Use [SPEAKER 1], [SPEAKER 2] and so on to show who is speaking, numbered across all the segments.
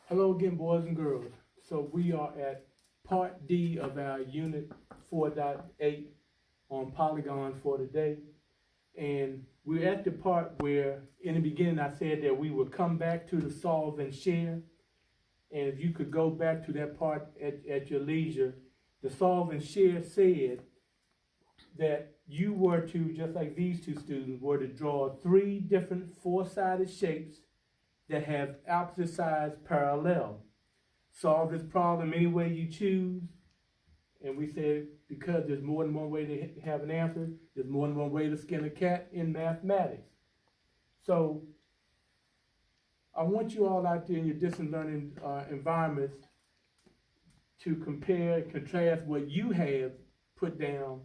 [SPEAKER 1] Hello again, boys and girls. So we are at part D of our unit 4.8 on polygons for today. And we're at the part where in the beginning I said that we would come back to the solve and share. And if you could go back to that part at your leisure, the solve and share said that you were to, just like these two students, were to draw three different four-sided shapes that have opposite sides parallel. Solve this problem any way you choose. And we said because there's more than one way to have an answer, there's more than one way to skin a cat in mathematics. So I want you all out there in your distance learning environments to compare and contrast what you have put down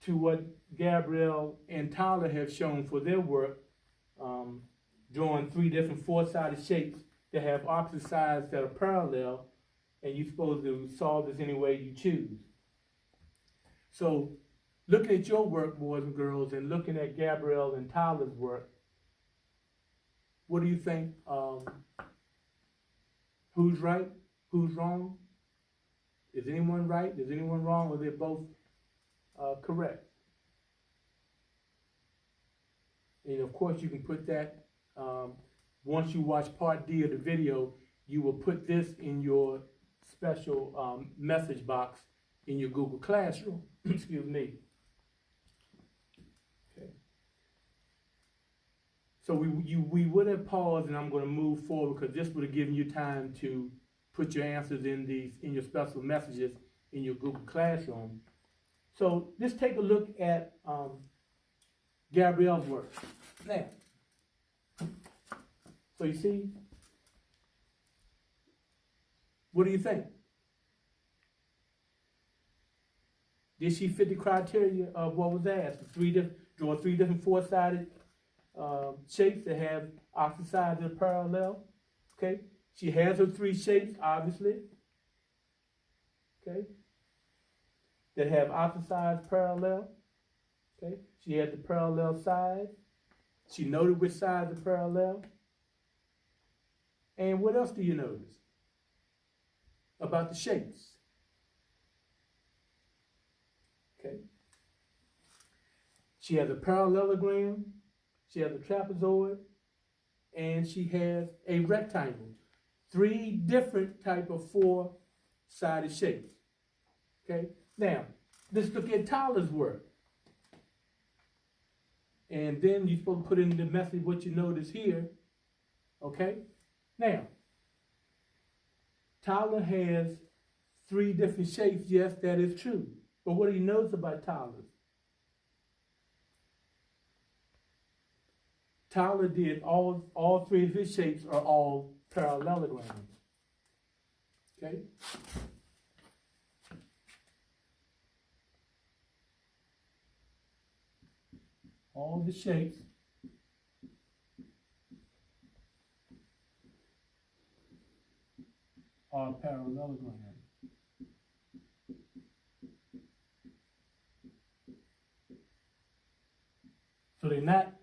[SPEAKER 1] to what Gabrielle and Tyler have shown for their work, drawing three different four-sided shapes that have opposite sides that are parallel, and you're supposed to solve this any way you choose. So looking at your work, boys and girls, and looking at Gabrielle and Tyler's work, what do you think? Who's right? Who's wrong? Is anyone right? Is anyone wrong? Or they're both correct? And of course, you can put that, once you watch part D of the video, you will put this in your special message box in your Google Classroom. Excuse me. Okay. So we would have paused, and I'm going to move forward because this would have given you time to put your answers in your special messages in your Google Classroom. So let's take a look at Gabrielle's work. Now, so you see, what do you think? Did she fit the criteria of what was asked? Draw three different four-sided shapes that have opposite sides that are parallel. Okay, she has her three shapes, obviously. Okay, that have opposite sides parallel. Okay, she had the parallel sides. She noted which sides are parallel. And what else do you notice about the shapes? Okay. She has a parallelogram, she has a trapezoid, and she has a rectangle. Three different type of four-sided shapes. Okay. Now, let's look at Tyler's work. And then you're supposed to put in the message what you notice here. Okay? Now, Tyler has three different shapes. Yes, that is true. But what do you notice about Tyler's? Tyler did all three of his shapes are all parallelograms. Okay? All the shapes are parallelograms. So they're not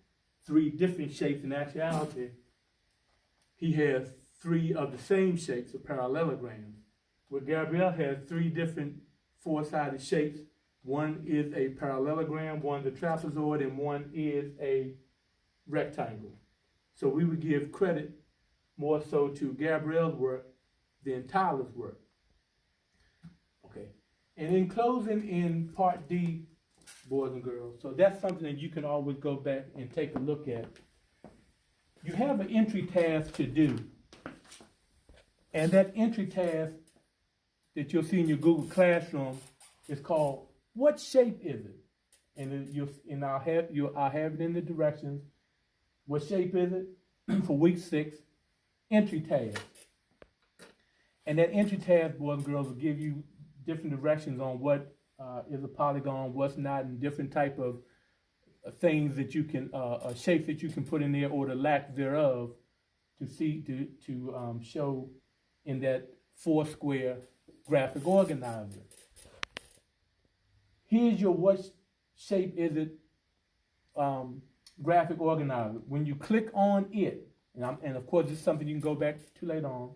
[SPEAKER 1] three different shapes in actuality. He has three of the same shapes of parallelograms. Where Gabrielle has three different four-sided shapes. One is a parallelogram, one is a trapezoid, and one is a rectangle. So we would give credit more so to Gabrielle's work than Tyler's work. Okay. And in closing, in part D, boys and girls, so that's something that you can always go back and take a look at. You have an entry task to do. And that entry task that you'll see in your Google Classroom is called, what shape is it? And I'll have it in the directions. What shape is it? For week 6, entry task. And that entry task, boys and girls, will give you different directions on what is a polygon, what's not, and different type of things that you can, shapes that you can put in there, or the lack thereof, to show in that 4-square graphic organizer. Here's your what shape is it graphic organizer. When you click on it, and of course this is something you can go back to later on.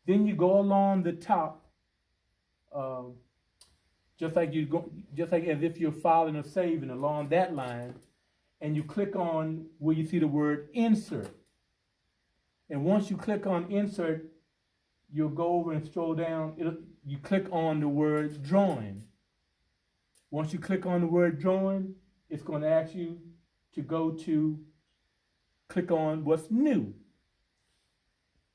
[SPEAKER 1] Then you go along the top, just like as if you're filing or saving along that line, and you click on where you see the word insert. And once you click on insert, you'll go over and scroll down. You click on the word drawing. Once you click on the word drawing, it's going to ask you to click on what's new.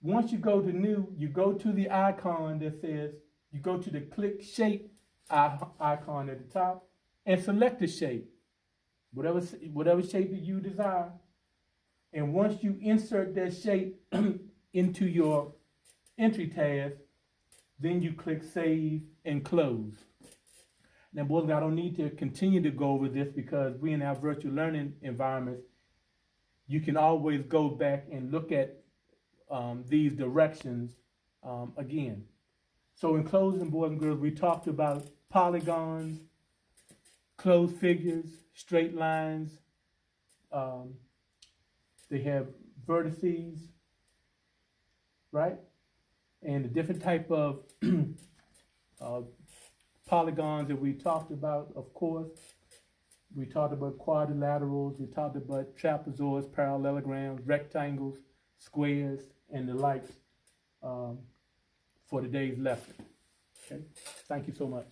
[SPEAKER 1] Once you go to new, you go to the icon that says, you go to the click shape icon at the top and select the shape, whatever shape that you desire. And once you insert that shape into your entry task, then you click save and close. Now, boys, I don't need to continue to go over this because we in our virtual learning environments, you can always go back and look at these directions again. So in closing, boys and girls, we talked about polygons, closed figures, straight lines. They have vertices, right? And the different type of polygons that we talked about, of course. We talked about quadrilaterals, we talked about trapezoids, parallelograms, rectangles, squares, and the likes for today's lesson. Okay, thank you so much.